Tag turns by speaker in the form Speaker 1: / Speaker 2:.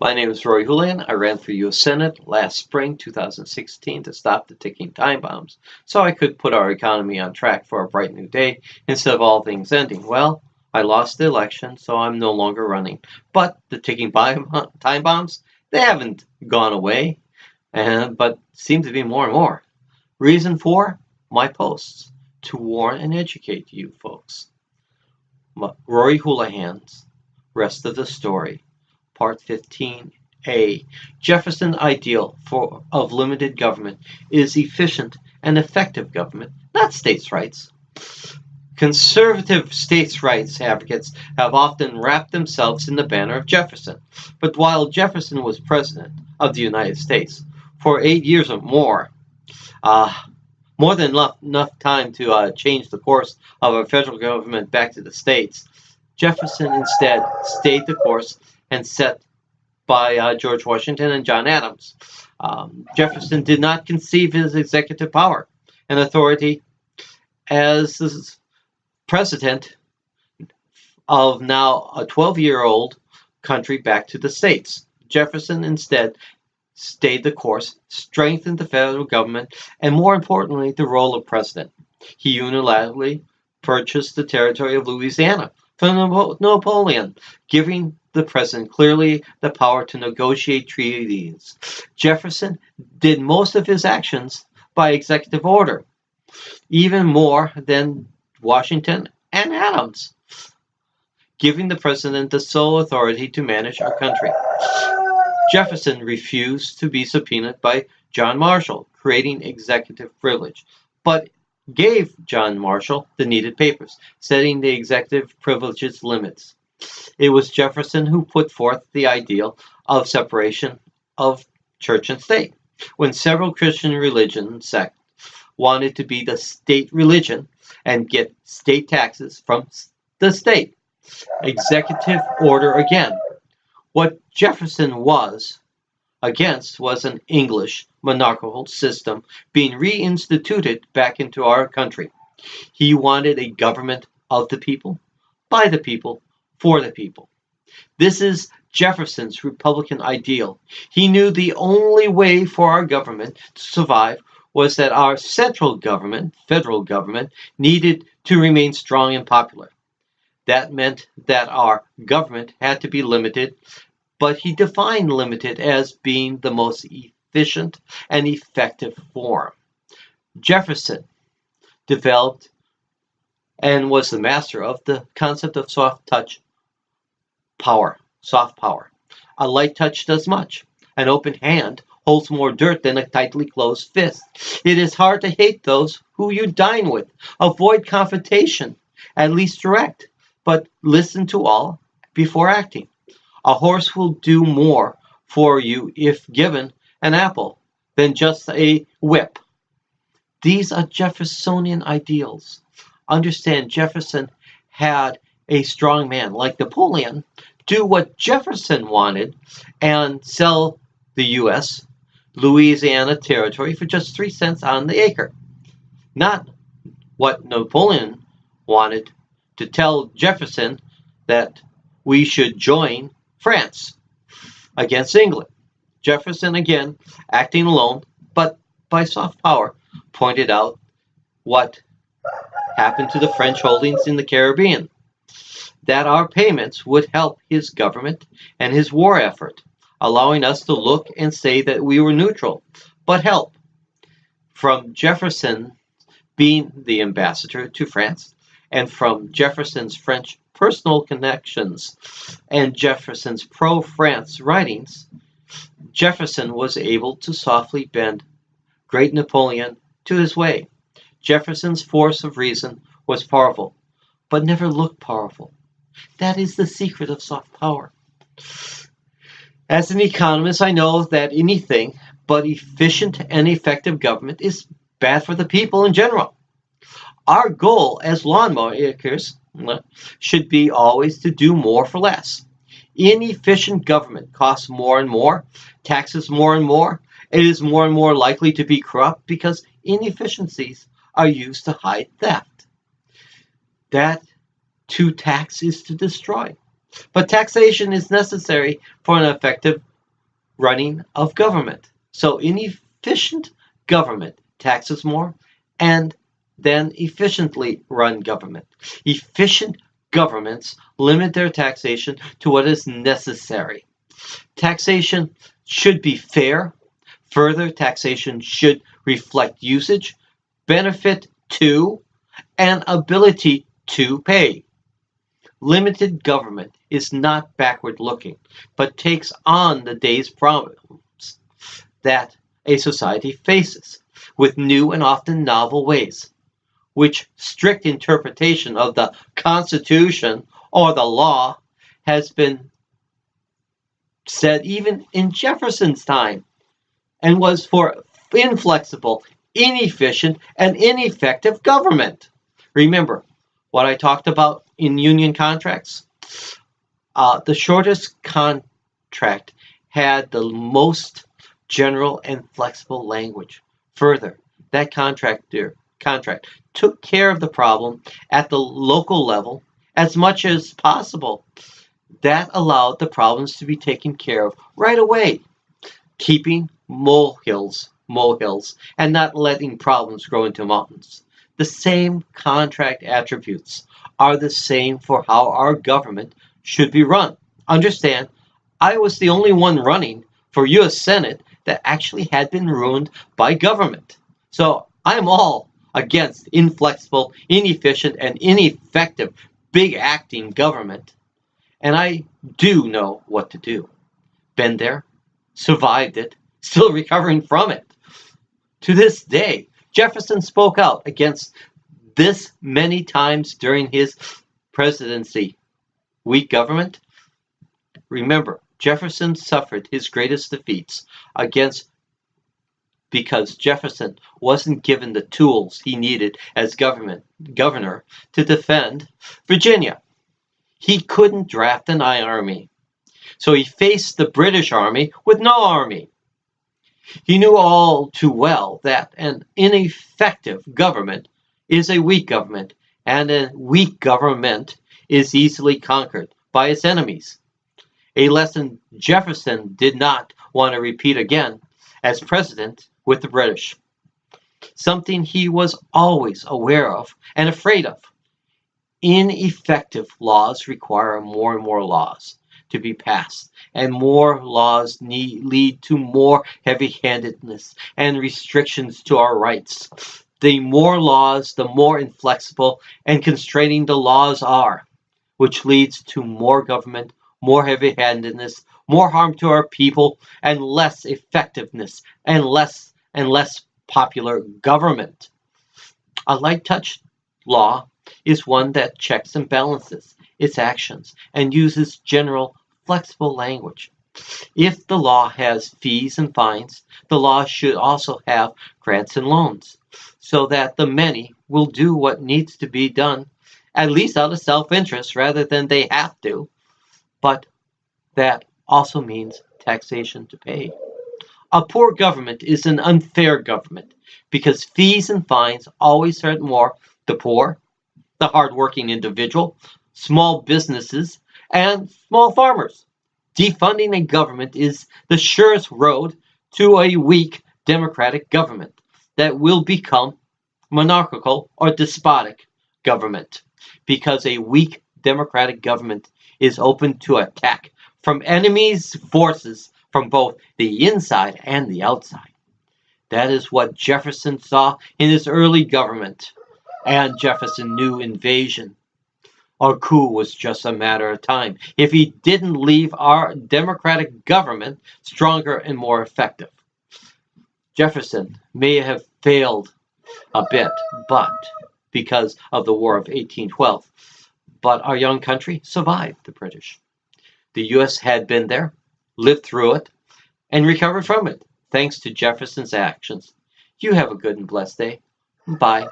Speaker 1: My name is Rory Houlihan. I ran for U.S. Senate last spring, 2016, to stop the ticking time bombs so I could put our economy on track for a bright new day instead of all things ending. Well, I lost the election, so I'm no longer running. But the ticking time bombs, they haven't gone away, but seem to be more and more. Reason for my posts to warn and educate you folks. Rory Houlihan's rest of the story. Part 15A. Jefferson Ideal of limited government is efficient and effective government, not states' rights. Conservative states' rights advocates have often wrapped themselves in the banner of Jefferson. But while Jefferson was president of the United States for 8 years or more than enough time to change the course of our federal government back to the states, Jefferson instead stayed the course and set by George Washington and John Adams. Jefferson did not conceive his executive power and authority as president of now a 12-year-old country back to the states. Jefferson instead stayed the course, strengthened the federal government, and more importantly, the role of president. He unilaterally purchased the territory of Louisiana from Napoleon, giving the president clearly the power to negotiate treaties. Jefferson did most of his actions by executive order, even more than Washington and Adams, giving the president the sole authority to manage our country. Jefferson refused to be subpoenaed by John Marshall, creating executive privilege, but gave John Marshall the needed papers, setting the executive privilege's limits. It was Jefferson who put forth the ideal of separation of church and state. When several Christian religion sects wanted to be the state religion and get state taxes from the state, executive order again. What Jefferson was against was an English monarchical system being reinstituted back into our country. He wanted a government of the people, by the people, for the people. This is Jefferson's Republican ideal. He knew the only way for our government to survive was that our central government, federal government, needed to remain strong and popular. That meant that our government had to be limited, but he defined limited as being the most efficient and effective form. Jefferson developed and was the master of the concept of soft power. A light touch does much. An open hand holds more dirt than a tightly closed fist. It is hard to hate those who you dine with. Avoid confrontation, at least direct, but listen to all before acting. A horse will do more for you if given an apple than just a whip. These are Jeffersonian ideals. Understand, Jefferson had a strong man like Napoleon do what Jefferson wanted and sell the U.S. Louisiana territory for just 3 cents on the acre. Not what Napoleon wanted, to tell Jefferson that we should join France against England. Jefferson, again, acting alone, but by soft power, pointed out what happened to the French holdings in the Caribbean, that our payments would help his government and his war effort, allowing us to look and say that we were neutral, but help. From Jefferson being the ambassador to France, and from Jefferson's French personal connections and Jefferson's pro-France writings, Jefferson was able to softly bend great Napoleon to his way. Jefferson's force of reason was powerful, but never looked powerful. That is the secret of soft power. As an economist, I know that anything but efficient and effective government is bad for the people in general. Our goal as lawmakers should be always to do more for less. Inefficient government costs more and more, taxes more and more. It is more and more likely to be corrupt because inefficiencies are used to hide theft. That to tax is to destroy. But taxation is necessary for an effective running of government. So inefficient government taxes more and then efficiently run government. Efficient governments limit their taxation to what is necessary. Taxation should be fair. Further, taxation should reflect usage, benefit to, and ability to pay. Limited government is not backward looking, but takes on the day's problems that a society faces with new and often novel ways, which strict interpretation of the Constitution or the law has been said even in Jefferson's time and was for inflexible, inefficient, and ineffective government. Remember what I talked about in union contracts? The shortest contract had the most general and flexible language. Further, that contract took care of the problem at the local level as much as possible. That allowed the problems to be taken care of right away, keeping molehills, and not letting problems grow into mountains. The same contract attributes are the same for how our government should be run. Understand, I was the only one running for U.S. Senate that actually had been ruined by government. So I'm all against inflexible, inefficient, and ineffective big acting government. And I do know what to do. Been there, survived it, still recovering from it. To this day, Jefferson spoke out against this many times during his presidency. Weak government? Remember, Jefferson suffered his greatest defeats against because Jefferson wasn't given the tools he needed as governor to defend Virginia. He couldn't draft an army, so he faced the British Army with no army. He knew all too well that an ineffective government is a weak government, and a weak government is easily conquered by its enemies. A lesson Jefferson did not want to repeat again as president with the British. Something he was always aware of and afraid of. Ineffective laws require more and more laws to be passed, and more laws lead to more heavy-handedness and restrictions to our rights. The more laws, the more inflexible and constraining the laws are, which leads to more government, more heavy-handedness, more harm to our people, and less effectiveness and less popular government. A light touch law is one that checks and balances its actions and uses general, flexible language. If the law has fees and fines, the law should also have grants and loans, so that the many will do what needs to be done, at least out of self-interest rather than they have to. But that also means taxation to pay. A poor government is an unfair government because fees and fines always hurt more the poor, the hardworking individual, small businesses, and small farmers. Defunding a government is the surest road to a weak democratic government that will become monarchical or despotic government, because a weak democratic government is open to attack from enemies' forces from both the inside and the outside. That is what Jefferson saw in his early government, and Jefferson knew invasion or coup was just a matter of time if he didn't leave our democratic government stronger and more effective. Jefferson may have failed a bit, but because of the War of 1812, but our young country survived the British. The U.S. had been there, lived through it, and recovered from it, thanks to Jefferson's actions. You have a good and blessed day. Bye.